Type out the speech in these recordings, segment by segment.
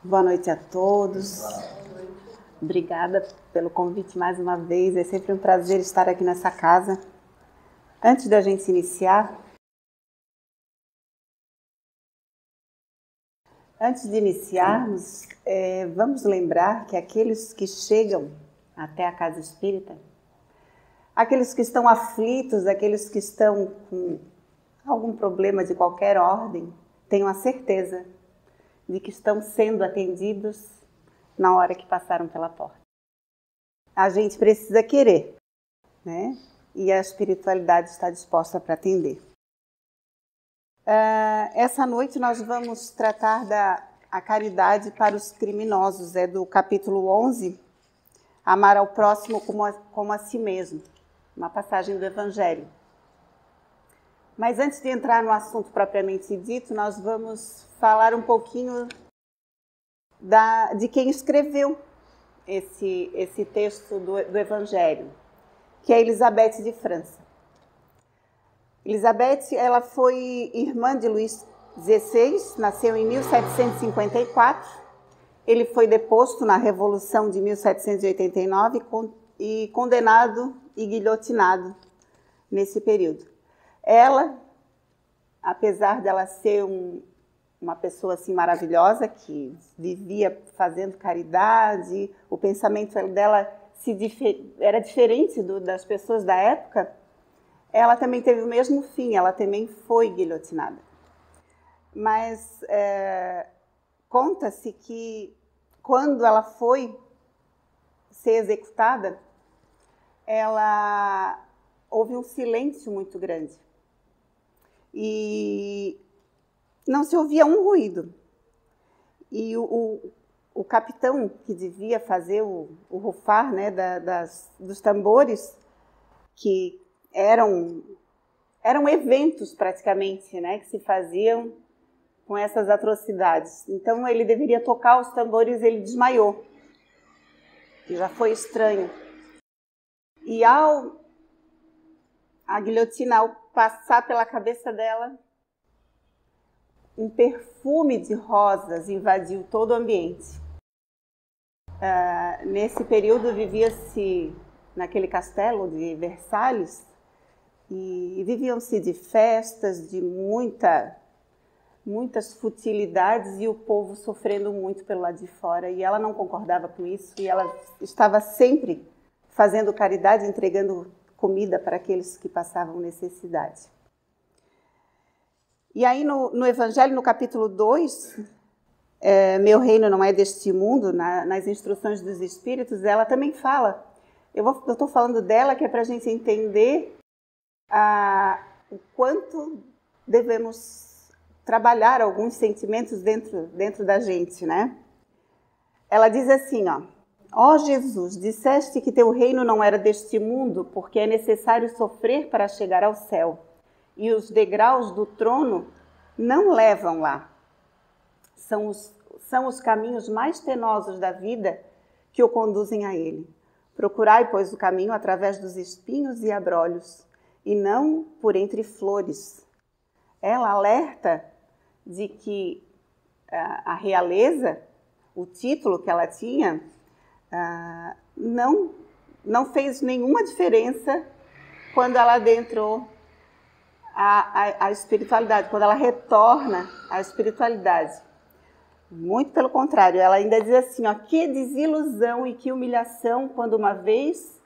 Boa noite a todos. Obrigada pelo convite mais uma vez. É sempre um prazer estar aqui nessa casa. Antes da gente iniciar, vamos lembrar que aqueles que chegam até a casa espírita, aqueles que estão aflitos, aqueles que estão com algum problema de qualquer ordem, tenham a certeza de que estão sendo atendidos na hora que passaram pela porta. A gente precisa querer, né? E a espiritualidade está disposta para atender. Essa noite nós vamos tratar a caridade para os criminosos, do capítulo 11, amar ao próximo como a si mesmo, uma passagem do Evangelho. Mas antes de entrar no assunto propriamente dito, nós vamos falar um pouquinho de quem escreveu esse texto do Evangelho, que é Elizabeth de França. Elizabeth, ela foi irmã de Luís XVI, nasceu em 1754. Ele foi deposto na Revolução de 1789 e condenado e guilhotinado nesse período. Ela, apesar dela ser uma pessoa assim maravilhosa, que vivia fazendo caridade, o pensamento dela era diferente das pessoas da época, ela também teve o mesmo fim, ela também foi guilhotinada. Mas conta-se que quando ela foi ser executada, houve um silêncio muito grande. E não se ouvia um ruído. E o capitão, que devia fazer o rufar, né, dos tambores, que eram eventos praticamente, né, que se faziam com essas atrocidades. Então ele deveria tocar os tambores, ele desmaiou. E já foi estranho. E a guilhotina, ao passar pela cabeça dela, um perfume de rosas invadiu todo o ambiente. Nesse período vivia-se naquele castelo de Versalhes e viviam-se de festas, de muitas futilidades e o povo sofrendo muito pelo lado de fora. E ela não concordava com isso e ela estava sempre fazendo caridade, entregando comida para aqueles que passavam necessidade. E aí no Evangelho, no capítulo 2, meu reino não é deste mundo, nas instruções dos Espíritos, ela também fala. Eu estou falando dela que é para a gente entender o quanto devemos trabalhar alguns sentimentos dentro da gente, né? Ela diz assim, ó Jesus, disseste que teu reino não era deste mundo, porque é necessário sofrer para chegar ao céu. E os degraus do trono não levam lá. São os caminhos mais penosos da vida que o conduzem a ele. Procurai, pois, o caminho através dos espinhos e abrolhos, e não por entre flores. Ela alerta de que a realeza, o título que ela tinha, não fez nenhuma diferença quando ela adentrou a espiritualidade, quando ela retorna à espiritualidade. Muito pelo contrário, ela ainda diz assim, que desilusão e que humilhação quando uma vez,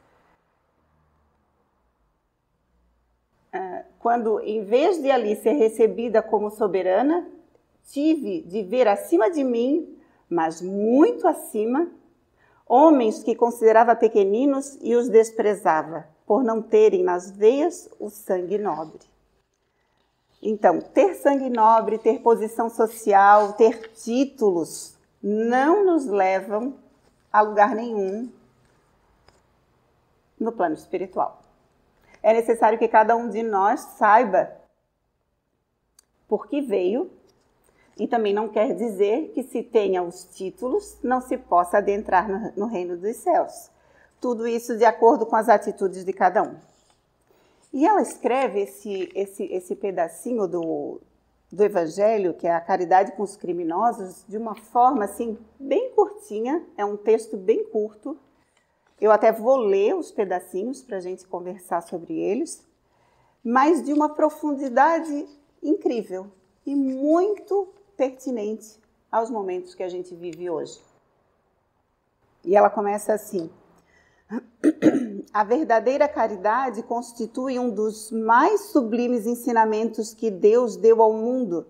quando em vez de ali ser recebida como soberana, tive de ver acima de mim, mas muito acima, homens que considerava pequeninos e os desprezava, por não terem nas veias o sangue nobre. Então, ter sangue nobre, ter posição social, ter títulos, não nos levam a lugar nenhum no plano espiritual. É necessário que cada um de nós saiba por que veio, e também não quer dizer que se tenha os títulos, não se possa adentrar no reino dos céus. Tudo isso de acordo com as atitudes de cada um. E ela escreve esse pedacinho do Evangelho, que é a caridade com os criminosos, de uma forma assim bem curtinha, é um texto bem curto. Eu até vou ler os pedacinhos para a gente conversar sobre eles, mas de uma profundidade incrível e muito pertinente aos momentos que a gente vive hoje. E ela começa assim: a verdadeira caridade constitui um dos mais sublimes ensinamentos que Deus deu ao mundo.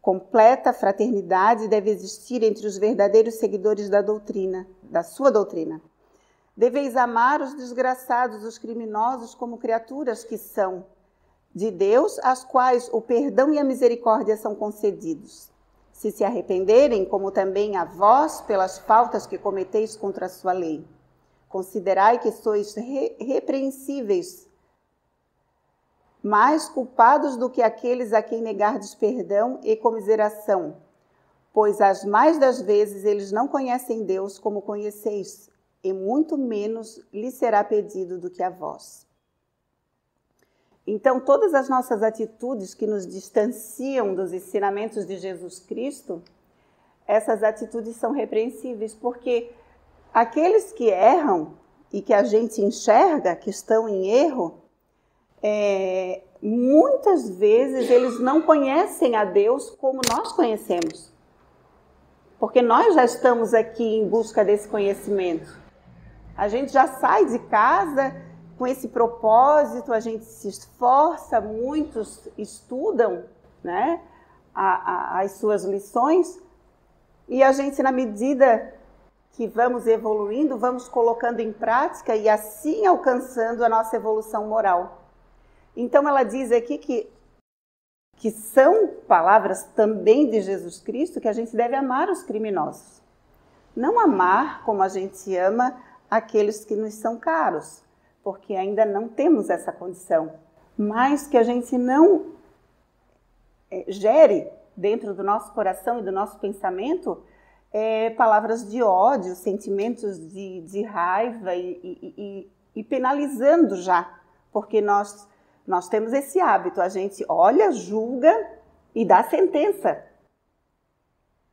Completa fraternidade deve existir entre os verdadeiros seguidores da doutrina, da sua doutrina. Deveis amar os desgraçados, os criminosos, como criaturas que são de Deus, às quais o perdão e a misericórdia são concedidos. Se arrependerem, como também a vós, pelas faltas que cometeis contra a sua lei. Considerai que sois repreensíveis, mais culpados do que aqueles a quem negardes perdão e comiseração, pois as mais das vezes eles não conhecem Deus como conheceis, e muito menos lhes será pedido do que a vós. Então, todas as nossas atitudes que nos distanciam dos ensinamentos de Jesus Cristo, essas atitudes são repreensíveis, porque aqueles que erram e que a gente enxerga que estão em erro, muitas vezes eles não conhecem a Deus como nós conhecemos. Porque nós já estamos aqui em busca desse conhecimento. A gente já sai de casa com esse propósito, a gente se esforça, muitos estudam, né, as suas lições, e a gente, na medida que vamos evoluindo, vamos colocando em prática e assim alcançando a nossa evolução moral. Então ela diz aqui que são palavras também de Jesus Cristo, que a gente deve amar os criminosos. Não amar como a gente ama aqueles que nos são caros, porque ainda não temos essa condição, mas que a gente não gere dentro do nosso coração e do nosso pensamento palavras de ódio, sentimentos de raiva e penalizando já, porque nós temos esse hábito, a gente olha, julga e dá sentença.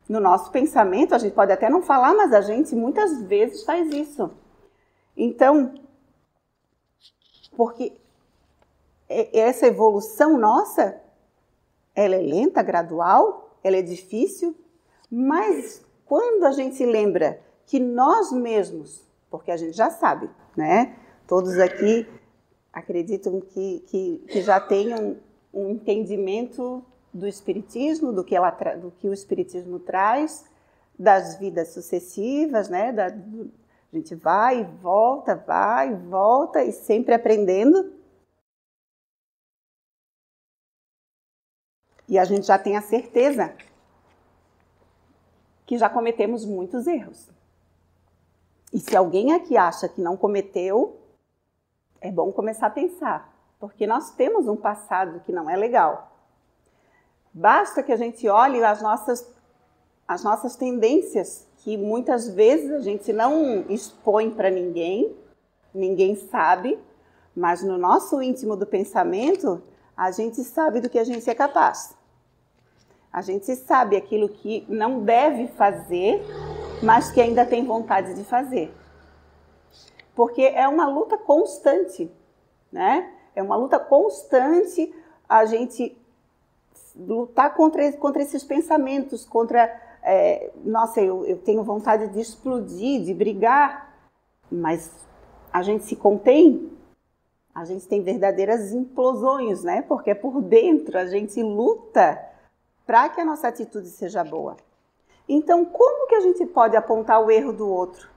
No nosso pensamento, a gente pode até não falar, mas a gente muitas vezes faz isso. Então, porque essa evolução nossa, ela é lenta, gradual, ela é difícil, mas quando a gente lembra que nós mesmos, porque a gente já sabe, né? Todos aqui acreditam que já tenham um entendimento do Espiritismo, do que o Espiritismo traz, das vidas sucessivas, né? A gente vai e volta e sempre aprendendo. E a gente já tem a certeza que já cometemos muitos erros. E se alguém aqui acha que não cometeu, é bom começar a pensar, porque nós temos um passado que não é legal. Basta que a gente olhe as nossas tendências, que muitas vezes a gente não expõe para ninguém sabe, mas no nosso íntimo do pensamento, a gente sabe do que a gente é capaz. A gente sabe aquilo que não deve fazer, mas que ainda tem vontade de fazer. Porque é uma luta constante, né? É uma luta constante a gente lutar contra esses pensamentos, nossa, eu tenho vontade de explodir, de brigar, mas a gente se contém, a gente tem verdadeiras implosões, né? Porque por dentro a gente luta para que a nossa atitude seja boa. Então, como que a gente pode apontar o erro do outro?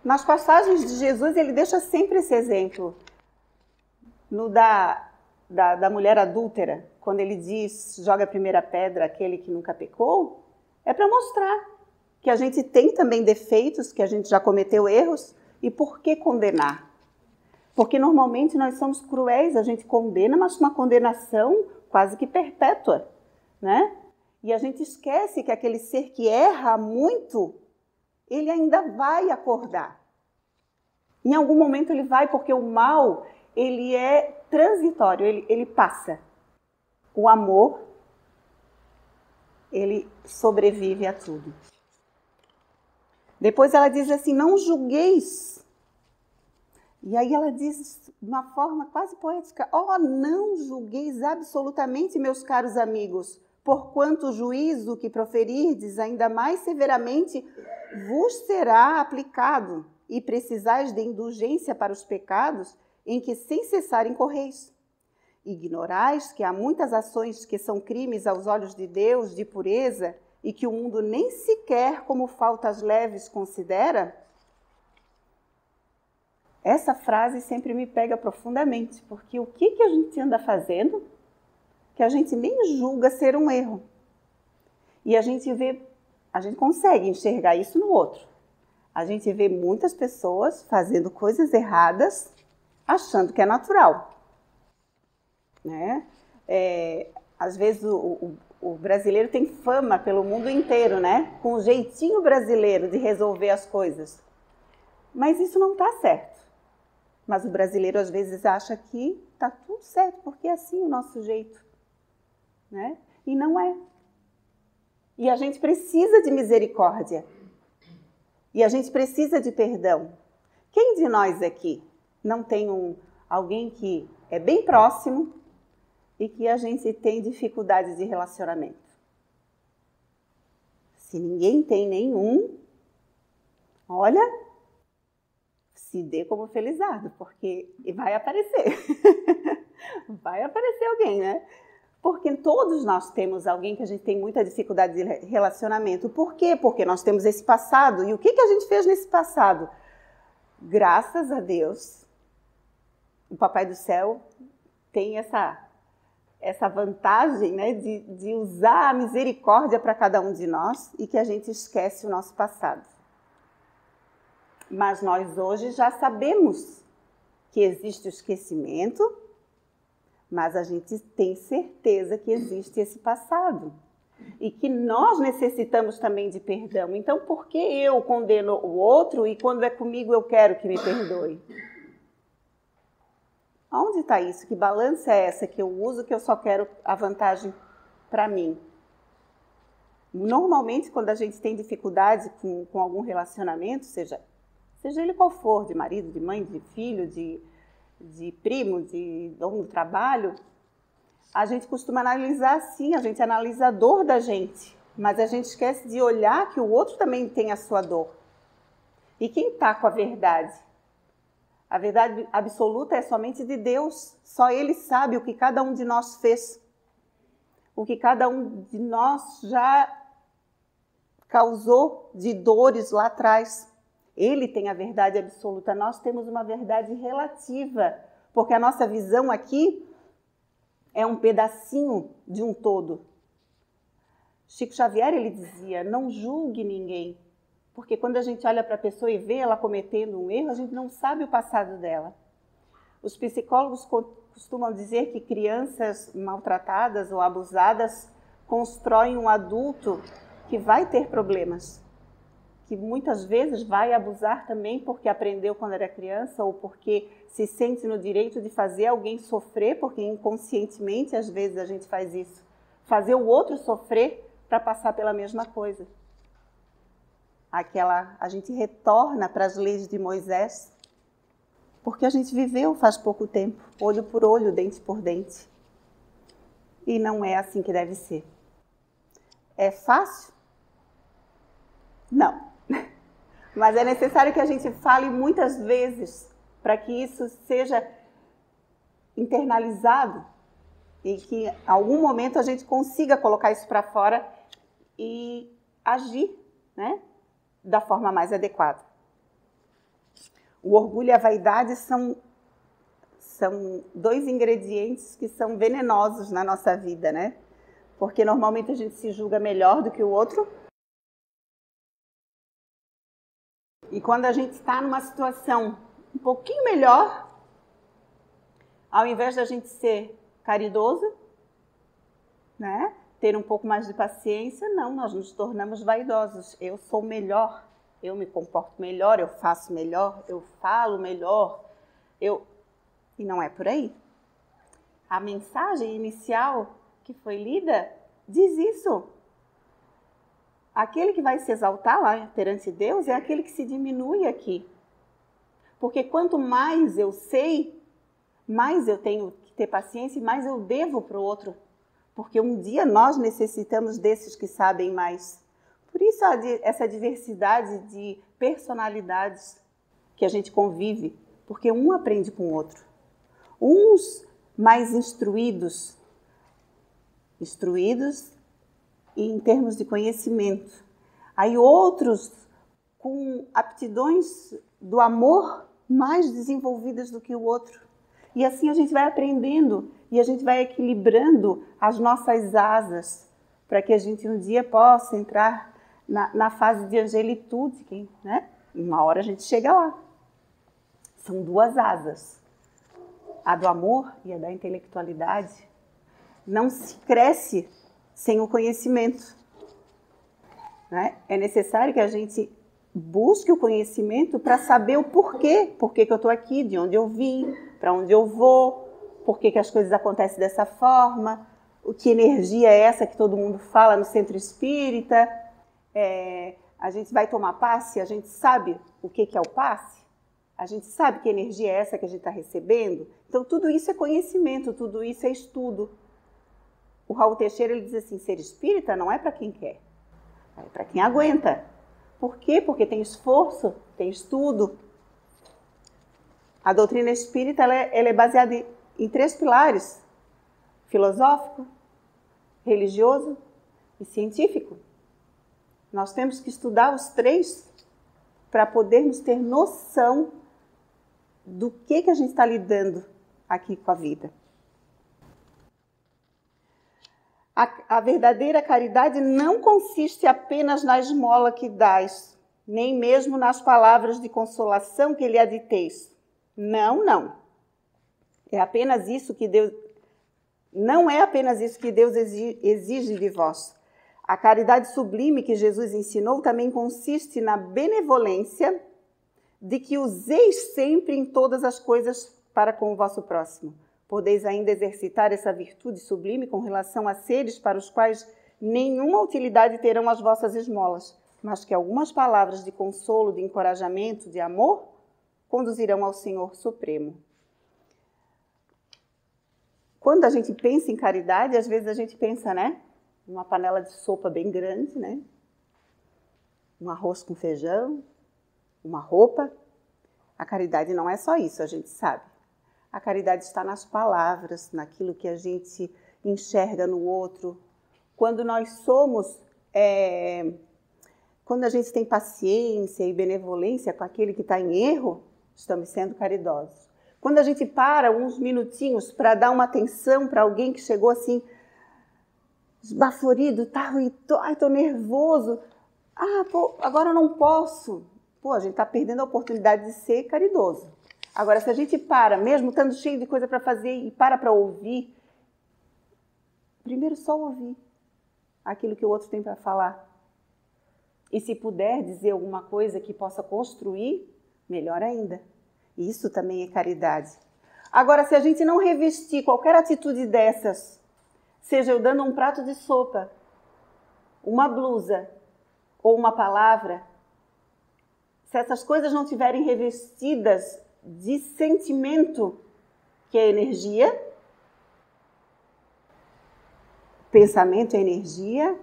Nas passagens de Jesus, ele deixa sempre esse exemplo. No da mulher adúltera, quando ele diz, joga a primeira pedra aquele que nunca pecou, é para mostrar que a gente tem também defeitos, que a gente já cometeu erros, e por que condenar? Porque normalmente nós somos cruéis, a gente condena, mas uma condenação quase que perpétua, né? E a gente esquece que aquele ser que erra muito, ele ainda vai acordar. Em algum momento ele vai, porque o mal, ele é transitório, ele passa. O amor, ele sobrevive a tudo. Depois ela diz assim, não julgueis. E aí ela diz de uma forma quase poética, não julgueis absolutamente, meus caros amigos, porquanto o juízo que proferirdes ainda mais severamente vos será aplicado, e precisais de indulgência para os pecados em que sem cessar incorreis. Ignorais que há muitas ações que são crimes aos olhos de Deus, de pureza, e que o mundo nem sequer como faltas leves considera? Essa frase sempre me pega profundamente, porque o que a gente anda fazendo que a gente nem julga ser um erro? E a gente consegue enxergar isso no outro. A gente vê muitas pessoas fazendo coisas erradas, achando que é natural. Né? Às vezes o brasileiro tem fama pelo mundo inteiro, né? Com o jeitinho brasileiro de resolver as coisas. Mas isso não está certo. Mas o brasileiro às vezes acha que está tudo certo, porque é assim o nosso jeito. Né? E não é. E a gente precisa de misericórdia. E a gente precisa de perdão. Quem de nós aqui não tem alguém que é bem próximo e que a gente tem dificuldade de relacionamento? Se ninguém tem nenhum, olha, se dê como felizardo, porque vai aparecer. Vai aparecer alguém, né? Porque todos nós temos alguém que a gente tem muita dificuldade de relacionamento. Por quê? Porque nós temos esse passado. E o que a gente fez nesse passado? Graças a Deus, o Papai do Céu tem essa vantagem, né, de usar a misericórdia para cada um de nós e que a gente esquece o nosso passado. Mas nós hoje já sabemos que existe o esquecimento, mas a gente tem certeza que existe esse passado e que nós necessitamos também de perdão. Então, por que eu condeno o outro e quando é comigo eu quero que me perdoe? Onde está isso? Que balança é essa que eu uso que eu só quero a vantagem para mim? Normalmente, quando a gente tem dificuldade com algum relacionamento, seja ele qual for, de marido, de mãe, de filho, de primo, de dono do trabalho, a gente costuma analisar assim, a gente analisa a dor da gente, mas a gente esquece de olhar que o outro também tem a sua dor. E quem está com a verdade? A verdade absoluta é somente de Deus. Só Ele sabe o que cada um de nós fez. O que cada um de nós já causou de dores lá atrás. Ele tem a verdade absoluta. Nós temos uma verdade relativa. Porque a nossa visão aqui é um pedacinho de um todo. Chico Xavier, ele dizia, não julgue ninguém. Porque quando a gente olha para a pessoa e vê ela cometendo um erro, a gente não sabe o passado dela. Os psicólogos costumam dizer que crianças maltratadas ou abusadas constroem um adulto que vai ter problemas, que muitas vezes vai abusar também porque aprendeu quando era criança ou porque se sente no direito de fazer alguém sofrer, porque inconscientemente às vezes a gente faz isso, fazer o outro sofrer para passar pela mesma coisa. A gente retorna para as leis de Moisés, porque a gente viveu faz pouco tempo, olho por olho, dente por dente. E não é assim que deve ser. É fácil? Não. Mas é necessário que a gente fale muitas vezes para que isso seja internalizado e que em algum momento a gente consiga colocar isso para fora e agir, né, da forma mais adequada. O orgulho e a vaidade são dois ingredientes que são venenosos na nossa vida, né? Porque normalmente a gente se julga melhor do que o outro. E quando a gente está numa situação um pouquinho melhor, ao invés da gente ser caridoso, né, ter um pouco mais de paciência, não, nós nos tornamos vaidosos. Eu sou melhor, eu me comporto melhor, eu faço melhor, eu falo melhor, E não é por aí. A mensagem inicial que foi lida diz isso. aquele que vai se exaltar lá perante Deus é aquele que se diminui aqui. Porque quanto mais eu sei, mais eu tenho que ter paciência e mais eu devo para o outro. Porque um dia nós necessitamos desses que sabem mais. Por isso essa diversidade de personalidades que a gente convive, porque um aprende com o outro. Uns mais instruídos em termos de conhecimento. Aí outros com aptidões do amor mais desenvolvidas do que o outro. E assim a gente vai aprendendo e a gente vai equilibrando as nossas asas para que a gente um dia possa entrar na fase de angelitude, né? Uma hora a gente chega lá. São duas asas, a do amor e a da intelectualidade. Não se cresce sem o conhecimento, né? É necessário que a gente busque o conhecimento para saber o porquê. Por que eu estou aqui, de onde eu vim, para onde eu vou, por que as coisas acontecem dessa forma, que energia é essa que todo mundo fala no centro espírita. A gente vai tomar passe, a gente sabe o que é o passe? A gente sabe que energia é essa que a gente está recebendo? Então, tudo isso é conhecimento, tudo isso é estudo. O Raul Teixeira ele diz assim, ser espírita não é para quem quer, é para quem aguenta. Por quê? Porque tem esforço, tem estudo. A doutrina espírita ela é baseada em 3 pilares, filosófico, religioso e científico. Nós temos que estudar os 3 para podermos ter noção do que a gente está lidando aqui com a vida. A verdadeira caridade não consiste apenas na esmola que dás, nem mesmo nas palavras de consolação que lhe aditeis. Não, não. É apenas isso que Deus... Não é apenas isso que Deus exige de vós. A caridade sublime que Jesus ensinou também consiste na benevolência de que useis sempre em todas as coisas para com o vosso próximo. Podeis ainda exercitar essa virtude sublime com relação a seres para os quais nenhuma utilidade terão as vossas esmolas, mas que algumas palavras de consolo, de encorajamento, de amor, conduzirão ao Senhor Supremo. Quando a gente pensa em caridade, às vezes a gente pensa, né? Uma panela de sopa bem grande, né? Um arroz com feijão, uma roupa. A caridade não é só isso, a gente sabe. A caridade está nas palavras, naquilo que a gente enxerga no outro. Quando nós somos, quando a gente tem paciência e benevolência com aquele que está em erro, estamos sendo caridosos. Quando a gente para uns minutinhos para dar uma atenção para alguém que chegou assim, esbaforido, tô nervoso. Agora eu não posso. A gente está perdendo a oportunidade de ser caridoso. Agora, se a gente para, mesmo estando cheio de coisa para fazer e para ouvir, primeiro só ouvir aquilo que o outro tem para falar. E se puder dizer alguma coisa que possa construir, melhor ainda. Isso também é caridade. Agora, se a gente não revestir qualquer atitude dessas, seja eu dando um prato de sopa, uma blusa ou uma palavra, se essas coisas não estiverem revestidas de sentimento, que é energia, pensamento é energia,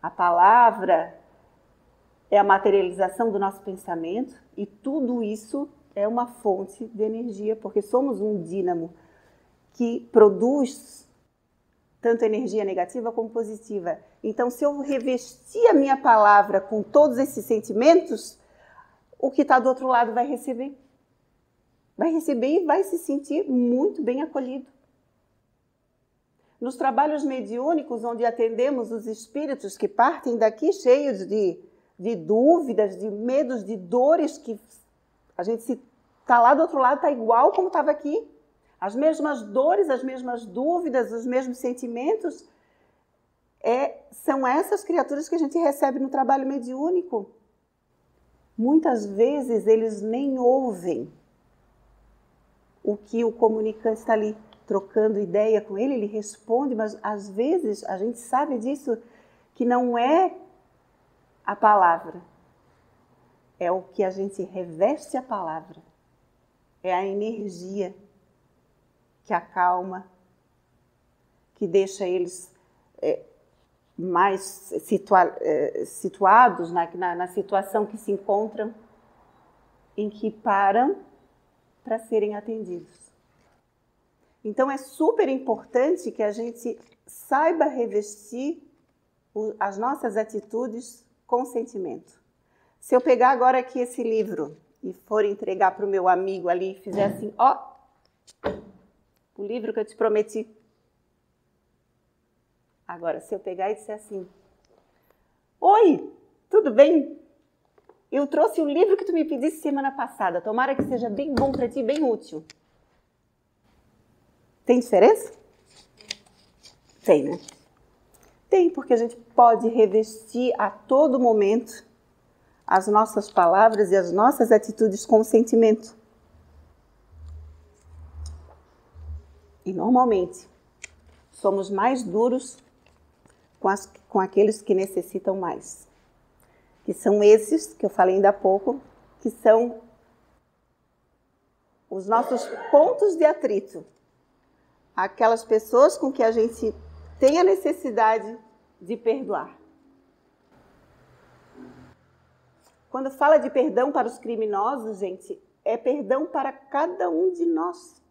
a palavra é a materialização do nosso pensamento, e tudo isso é uma fonte de energia, porque somos um dínamo que produz tanto energia negativa como positiva. Então, se eu revestir a minha palavra com todos esses sentimentos, o que está do outro lado vai receber. Vai receber e vai se sentir muito bem acolhido. Nos trabalhos mediúnicos, onde atendemos os espíritos que partem daqui cheios de dúvidas, de medos, de dores, que a gente se está lá do outro lado, está igual como estava aqui. As mesmas dores, as mesmas dúvidas, os mesmos sentimentos, são essas criaturas que a gente recebe no trabalho mediúnico. Muitas vezes eles nem ouvem o que o comunicante está ali trocando ideia com ele, ele responde, mas às vezes a gente sabe disso, que não é a palavra. É o que a gente reveste a palavra. É a energia que acalma, que deixa eles mais situados na situação que se encontram, em que param para serem atendidos. Então é super importante que a gente saiba revestir as nossas atitudes com sentimento. Se eu pegar agora aqui esse livro e for entregar para o meu amigo ali e fizer assim, ó, o livro que eu te prometi. Agora, se eu pegar e disser assim, oi, tudo bem? Eu trouxe o livro que tu me pedisse semana passada. Tomara que seja bem bom para ti, bem útil. Tem diferença? Tem, né? Tem, porque a gente pode revestir a todo momento as nossas palavras e as nossas atitudes com sentimento. E normalmente somos mais duros com aqueles que necessitam mais. Que são esses, que eu falei ainda há pouco, que são os nossos pontos de atrito. Aquelas pessoas com que a gente tem a necessidade de perdoar. Quando fala de perdão para os criminosos, gente, é perdão para cada um de nós.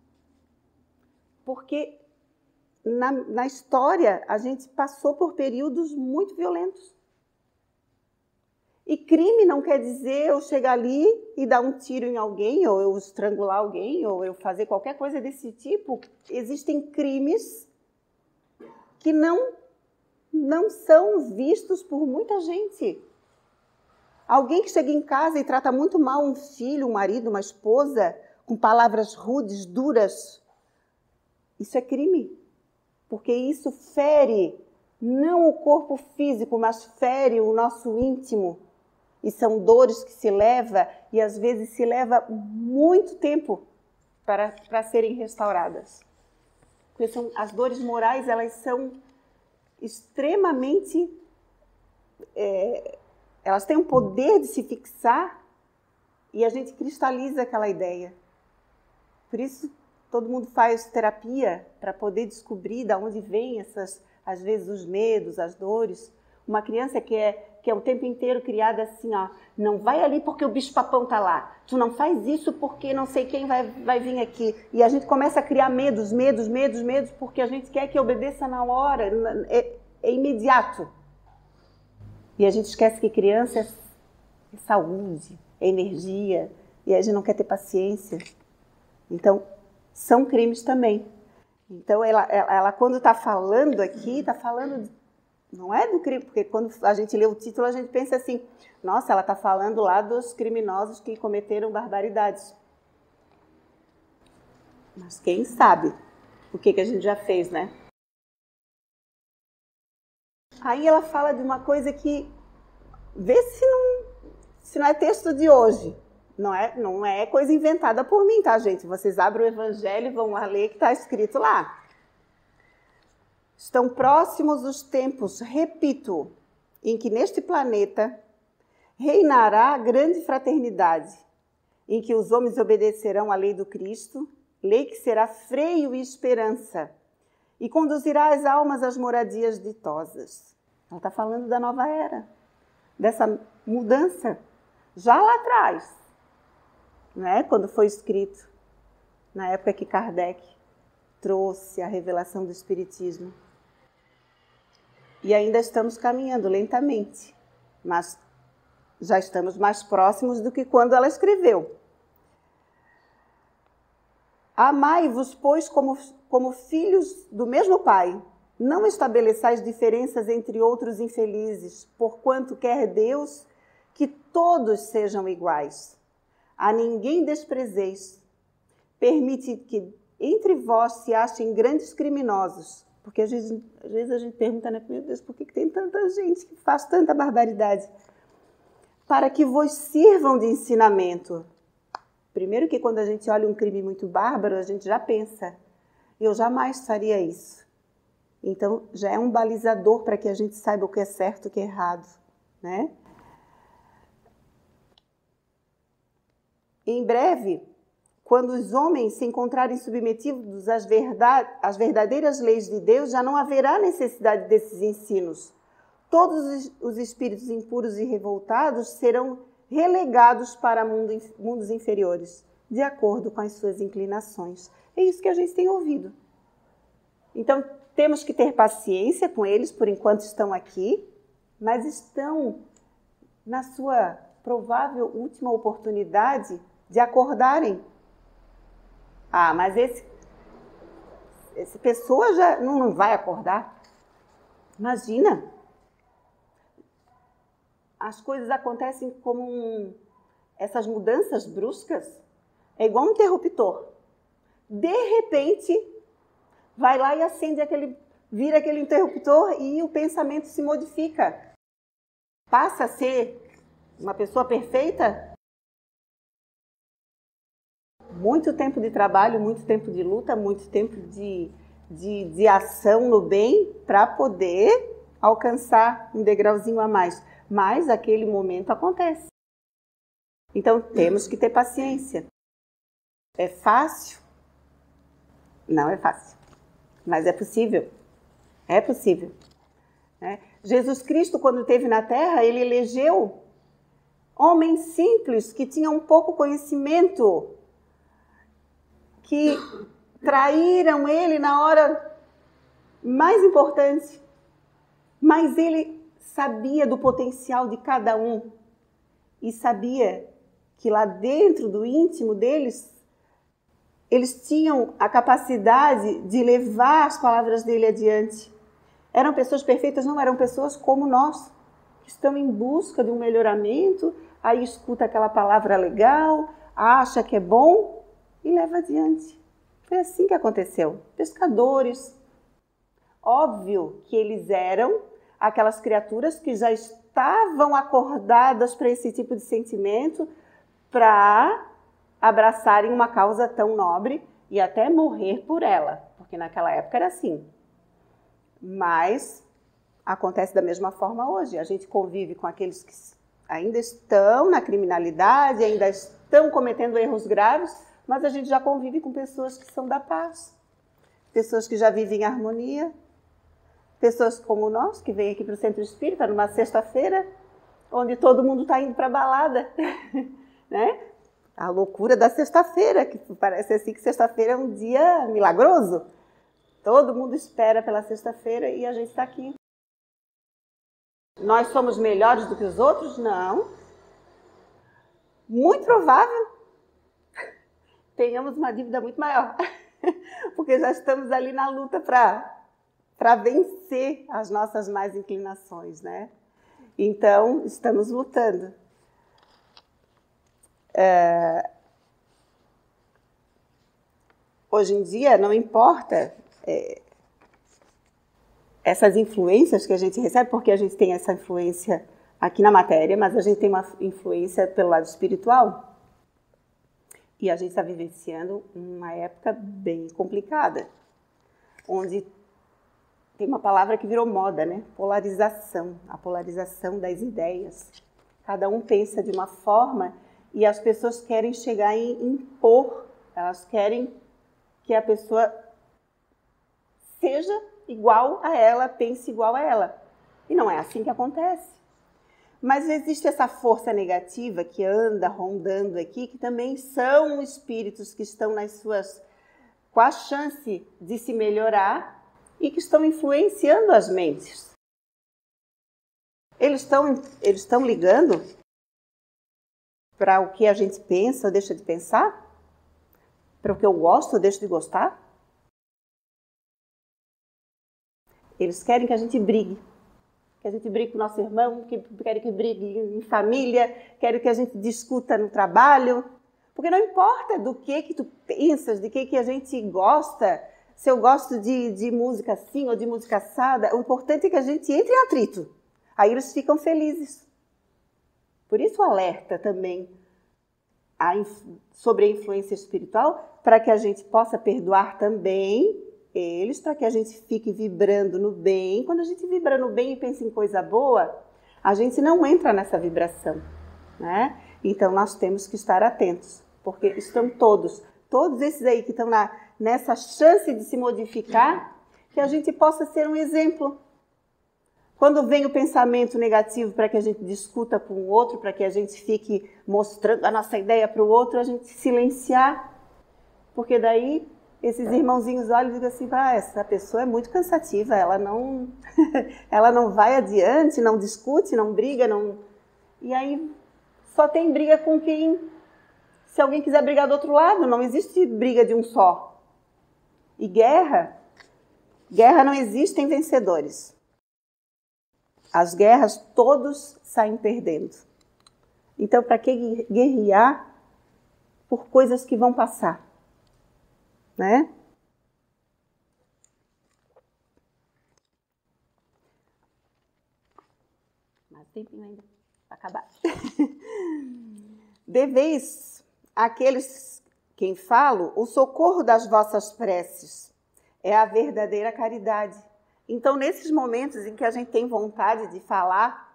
Porque na história a gente passou por períodos muito violentos. E crime não quer dizer eu chegar ali e dar um tiro em alguém, ou eu estrangular alguém, ou eu fazer qualquer coisa desse tipo. Existem crimes que não são vistos por muita gente. Alguém que chega em casa e trata muito mal um filho, um marido, uma esposa, com palavras rudes, duras, isso é crime. Porque isso fere não o corpo físico, mas fere o nosso íntimo. E são dores que se leva, e às vezes se leva muito tempo para serem restauradas. Porque as dores morais, elas são extremamente... elas têm o poder de se fixar e a gente cristaliza aquela ideia. Por isso, todo mundo faz terapia para poder descobrir de onde vêm às vezes, os medos, as dores. Uma criança que é o tempo inteiro criada assim, ó, não vai ali porque o bicho-papão está lá. Tu não faz isso porque não sei quem vai vir aqui. E a gente começa a criar medos, porque a gente quer que obedeça na hora, é imediato. E a gente esquece que criança é saúde, é energia, e a gente não quer ter paciência. Então, são crimes também. Então, ela quando está falando aqui, está falando... Não é do crime, porque quando a gente lê o título, a gente pensa assim, nossa, ela está falando lá dos criminosos que cometeram barbaridades. Mas quem sabe o que a gente já fez, né? Aí ela fala de uma coisa que, vê se não é texto de hoje. Não é coisa inventada por mim, tá, gente? Vocês abrem o Evangelho e vão lá ler que está escrito lá. Estão próximos os tempos, repito, em que neste planeta reinará a grande fraternidade, em que os homens obedecerão à lei do Cristo, lei que será freio e esperança, e conduzirá as almas às moradias ditosas. Ela está falando da nova era, dessa mudança, já lá atrás, né? Quando foi escrito, na época que Kardec trouxe a revelação do Espiritismo. E ainda estamos caminhando lentamente, mas já estamos mais próximos do que quando ela escreveu. Amai-vos, pois, como filhos do mesmo Pai. Não estabeleçais diferenças entre outros infelizes, porquanto quer Deus que todos sejam iguais. A ninguém desprezeis. Permite que entre vós se achem grandes criminosos. Porque às vezes a gente pergunta, né, meu Deus, por que tem tanta gente que faz tanta barbaridade? Para que vos sirvam de ensinamento. Primeiro que quando a gente olha um crime muito bárbaro, a gente já pensa, eu jamais faria isso. Então já é um balizador para que a gente saiba o que é certo e o que é errado, né? Em breve, quando os homens se encontrarem submetidos às verdadeiras leis de Deus, já não haverá necessidade desses ensinos. Todos os espíritos impuros e revoltados serão relegados para mundos inferiores, de acordo com as suas inclinações. É isso que a gente tem ouvido. Então, temos que ter paciência com eles, por enquanto estão aqui, mas estão na sua provável última oportunidade de acordarem. Ah, mas essa pessoa já não vai acordar. Imagina. As coisas acontecem como essas mudanças bruscas. É igual um interruptor. De repente, vai lá e acende vira aquele interruptor e o pensamento se modifica. Passa a ser uma pessoa perfeita. Muito tempo de trabalho, muito tempo de luta, muito tempo de ação no bem para poder alcançar um degrauzinho a mais. Mas aquele momento acontece. Então temos que ter paciência. É fácil? Não é fácil, mas é possível. É possível. Né? Jesus Cristo, quando esteve na Terra, ele elegeu homens simples que tinham pouco conhecimento, que traíram ele na hora mais importante. Mas ele sabia do potencial de cada um e sabia que lá dentro do íntimo deles, eles tinham a capacidade de levar as palavras dele adiante. Eram pessoas perfeitas? Não, eram pessoas como nós, que estão em busca de um melhoramento, aí escuta aquela palavra legal, acha que é bom e leva adiante. Foi assim que aconteceu. Pescadores. Óbvio que eles eram aquelas criaturas que já estavam acordadas para esse tipo de sentimento, para abraçarem uma causa tão nobre e até morrer por ela, porque naquela época era assim. Mas acontece da mesma forma hoje. A gente convive com aqueles que ainda estão na criminalidade, ainda estão cometendo erros graves, mas a gente já convive com pessoas que são da paz, pessoas que já vivem em harmonia, pessoas como nós, que vêm aqui para o Centro Espírita numa sexta-feira, onde todo mundo está indo para a balada, né? A loucura da sexta-feira, que parece assim que sexta-feira é um dia milagroso. Todo mundo espera pela sexta-feira e a gente está aqui. Nós somos melhores do que os outros? Não. Muito provável. Tenhamos uma dívida muito maior. Porque já estamos ali na luta para vencer as nossas más inclinações, né? Então, estamos lutando. Hoje em dia, não importa essas influências que a gente recebe, porque a gente tem essa influência aqui na matéria, mas a gente tem uma influência pelo lado espiritual. E a gente está vivenciando uma época bem complicada, onde tem uma palavra que virou moda, né? Polarização, a polarização das ideias. Cada um pensa de uma forma e as pessoas querem chegar e impor, elas querem que a pessoa seja igual a ela, pense igual a ela. E não é assim que acontece. Mas existe essa força negativa que anda rondando aqui, que também são espíritos que estão com a chance de se melhorar e que estão influenciando as mentes. Eles estão ligando para o que a gente pensa ou deixa de pensar? Para o que eu gosto ou deixo de gostar? Eles querem que a gente brigue. Que a gente brigue com o nosso irmão, querem que brigue em família, querem que a gente discuta no trabalho. Porque não importa do que tu pensas, de que a gente gosta, se eu gosto de música assim ou de música assada, o importante é que a gente entre em atrito. Aí eles ficam felizes. Por isso o alerta também sobre a influência espiritual, para que a gente possa perdoar também eles, para que a gente fique vibrando no bem. Quando a gente vibra no bem e pensa em coisa boa, a gente não entra nessa vibração, né? Então nós temos que estar atentos. porque estão todos esses aí que estão nessa chance de se modificar, que a gente possa ser um exemplo. Quando vem o pensamento negativo para que a gente discuta com o outro, para que a gente fique mostrando a nossa ideia para o outro, a gente silenciar, porque daí esses irmãozinhos olham e dizem assim, essa pessoa é muito cansativa, ela não, ela não vai adiante, não discute, não briga, não... E aí só tem briga com quem... Se alguém quiser brigar do outro lado, não existe briga de um só. E guerra não existem vencedores. As guerras todos saem perdendo. Então, para que guerrear por coisas que vão passar? Né? Mais tempinho ainda para acabar. Deveis àqueles quem falo o socorro das vossas preces. É a verdadeira caridade. Então, nesses momentos em que a gente tem vontade de falar,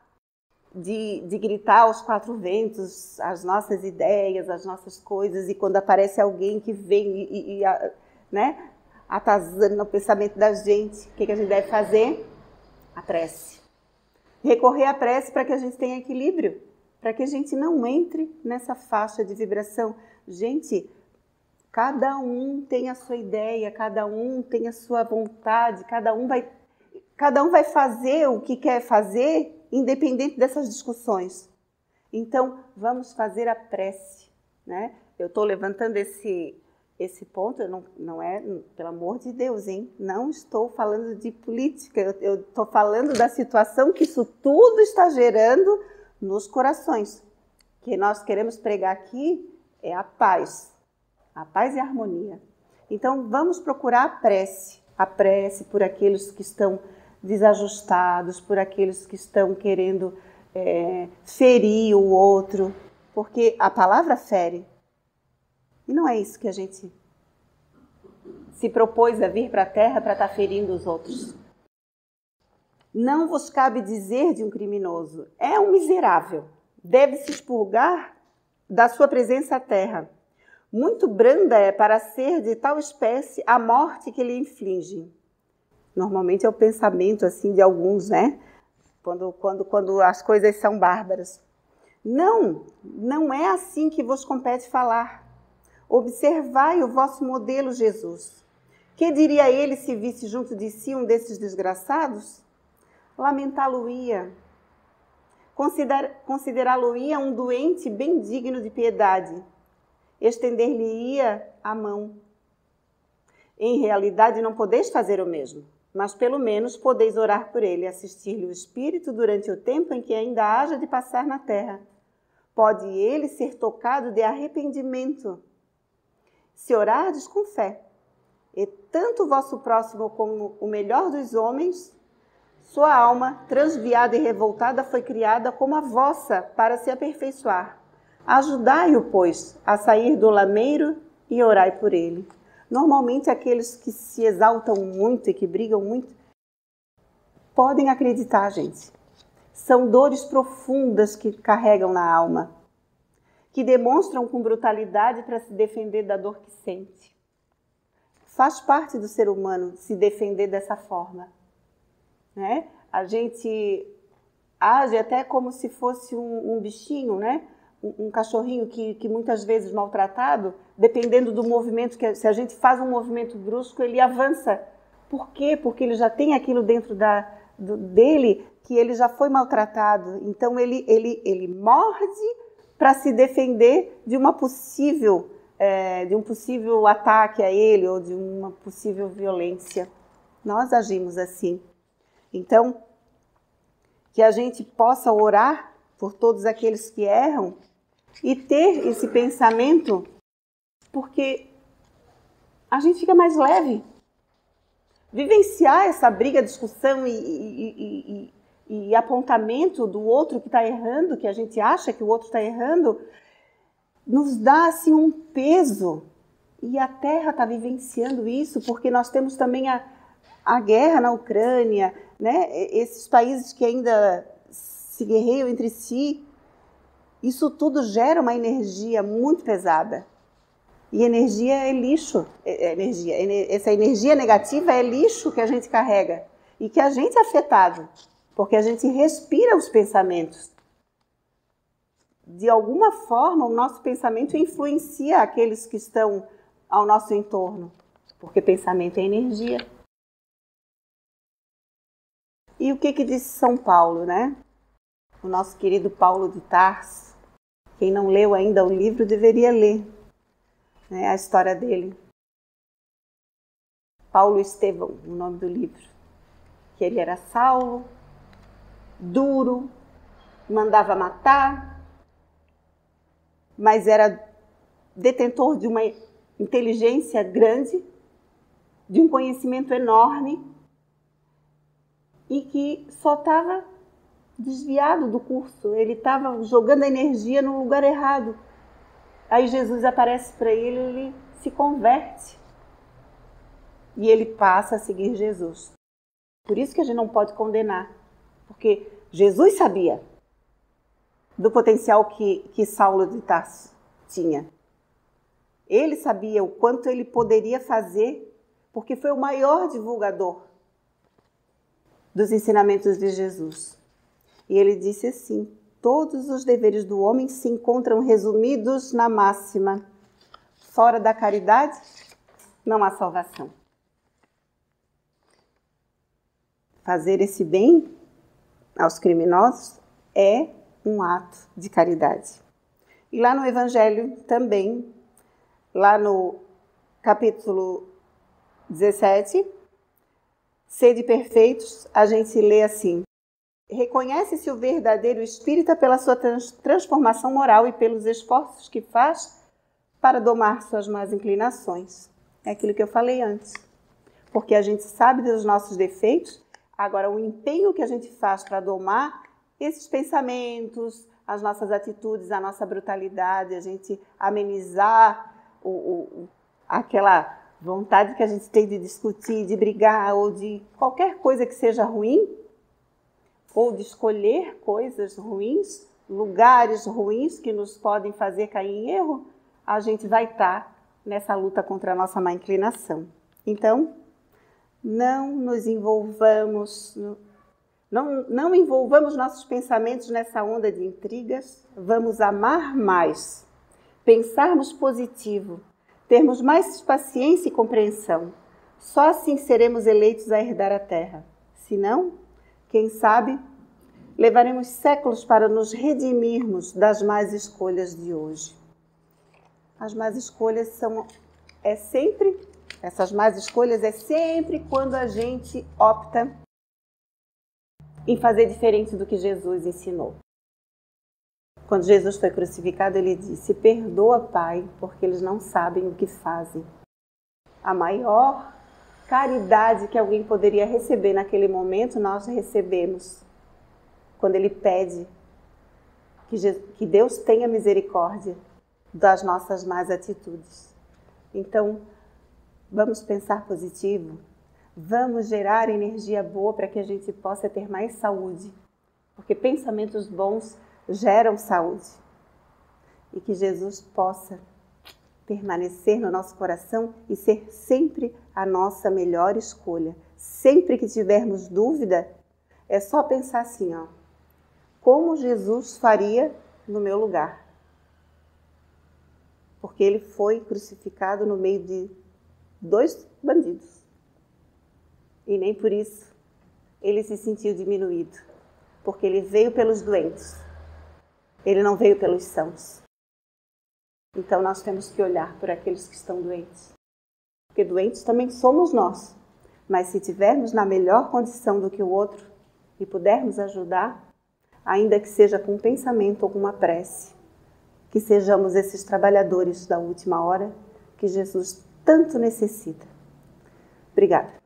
de gritar aos quatro ventos as nossas ideias, as nossas coisas, e quando aparece alguém que vem né, atazana o pensamento da gente, o que a gente deve fazer? A prece. Recorrer à prece para que a gente tenha equilíbrio, para que a gente não entre nessa faixa de vibração. Gente, cada um tem a sua ideia, cada um tem a sua vontade, cada um vai fazer o que quer fazer, independente dessas discussões. Então, vamos fazer a prece, né? Eu estou levantando esse ponto, não é, pelo amor de Deus, hein? Não estou falando de política, eu estou falando da situação que isso tudo está gerando nos corações. O que nós queremos pregar aqui é a paz e a harmonia. Então, vamos procurar a prece por aqueles que estão desajustados, por aqueles que estão querendo ferir o outro, porque a palavra fere. E não é isso que a gente se propôs a vir para a terra para estar ferindo os outros. Não vos cabe dizer de um criminoso, é um miserável, deve se expurgar da sua presença à terra. Muito branda é para ser de tal espécie a morte que lhe inflige. Normalmente é o pensamento assim de alguns, né? Quando as coisas são bárbaras. Não é assim que vos compete falar. Observai o vosso modelo, Jesus. Que diria ele se visse junto de si um desses desgraçados? Lamentá-lo-ia. Considerá-lo-ia um doente bem digno de piedade. Estender-lhe-ia a mão. Em realidade, não podeis fazer o mesmo, mas pelo menos podeis orar por ele e assistir-lhe o espírito durante o tempo em que ainda haja de passar na terra. Pode ele ser tocado de arrependimento, se orardes com fé. E tanto o vosso próximo como o melhor dos homens, sua alma, transviada e revoltada, foi criada como a vossa para se aperfeiçoar. Ajudai-o, pois, a sair do lameiro e orai por ele. Normalmente, aqueles que se exaltam muito e que brigam muito, podem acreditar, gente. São dores profundas que carregam na alma, que demonstram com brutalidade para se defender da dor que sente. Faz parte do ser humano se defender dessa forma, né? A gente age até como se fosse um bichinho, né? Um cachorrinho que muitas vezes maltratado, dependendo do movimento, se a gente faz um movimento brusco, ele avança. Por quê? Porque ele já tem aquilo dentro dele que ele já foi maltratado. Então ele morde para se defender de um possível ataque a ele ou de uma possível violência. Nós agimos assim. Então, que a gente possa orar por todos aqueles que erram e ter esse pensamento, porque a gente fica mais leve. Vivenciar essa briga, discussão e apontamento do outro que está errando, que a gente acha que o outro está errando, nos dá assim um peso. E a Terra está vivenciando isso, porque nós temos também a guerra na Ucrânia, né? Esses países que ainda se guerreiam entre si. Isso tudo gera uma energia muito pesada. E energia é lixo. Essa energia negativa é lixo que a gente carrega e que a gente é afetado, porque a gente respira os pensamentos. De alguma forma, o nosso pensamento influencia aqueles que estão ao nosso entorno, porque pensamento é energia. E o que disse São Paulo, né? O nosso querido Paulo de Tarso. Quem não leu ainda o livro deveria ler, né, a história dele. Paulo Estevão, o nome do livro. Que ele era Saulo, duro, mandava matar, mas era detentor de uma inteligência grande, de um conhecimento enorme e que só estava desviado do curso. Ele estava jogando a energia no lugar errado. Aí Jesus aparece para ele, ele se converte e ele passa a seguir Jesus. Por isso que a gente não pode condenar, porque Jesus sabia do potencial que Saulo de Tarso tinha. Ele sabia o quanto ele poderia fazer, porque foi o maior divulgador dos ensinamentos de Jesus. E ele disse assim: todos os deveres do homem se encontram resumidos na máxima: fora da caridade não há salvação. Fazer esse bem aos criminosos é um ato de caridade. E lá no Evangelho também, lá no capítulo 17, sede perfeitos, a gente lê assim: reconhece-se o verdadeiro espírita pela sua transformação moral e pelos esforços que faz para domar suas más inclinações. É aquilo que eu falei antes. Porque a gente sabe dos nossos defeitos, agora o empenho que a gente faz para domar esses pensamentos, as nossas atitudes, a nossa brutalidade, a gente amenizar aquela vontade que a gente tem de discutir, de brigar ou de qualquer coisa que seja ruim, ou de escolher coisas ruins, lugares ruins que nos podem fazer cair em erro, a gente vai estar nessa luta contra a nossa má inclinação. Então, não nos envolvamos, não envolvamos nossos pensamentos nessa onda de intrigas, vamos amar mais, pensarmos positivo, termos mais paciência e compreensão. Só assim seremos eleitos a herdar a terra. Se não, quem sabe, levaremos séculos para nos redimirmos das más escolhas de hoje. As más escolhas essas más escolhas é sempre quando a gente opta em fazer diferente do que Jesus ensinou. Quando Jesus foi crucificado, ele disse: perdoa, Pai, porque eles não sabem o que fazem. A maior caridade que alguém poderia receber naquele momento, nós recebemos quando ele pede que Deus tenha misericórdia das nossas más atitudes. Então, vamos pensar positivo, vamos gerar energia boa para que a gente possa ter mais saúde, porque pensamentos bons geram saúde. E que Jesus possa permanecer no nosso coração e ser sempre a nossa melhor escolha. Sempre que tivermos dúvida, é só pensar assim, ó: como Jesus faria no meu lugar? Porque ele foi crucificado no meio de 2 bandidos. E nem por isso ele se sentiu diminuído, porque ele veio pelos doentes. Ele não veio pelos sãos. Então nós temos que olhar por aqueles que estão doentes. Porque doentes também somos nós. Mas se tivermos na melhor condição do que o outro e pudermos ajudar, ainda que seja com um pensamento ou com uma prece, que sejamos esses trabalhadores da última hora que Jesus tanto necessita. Obrigada.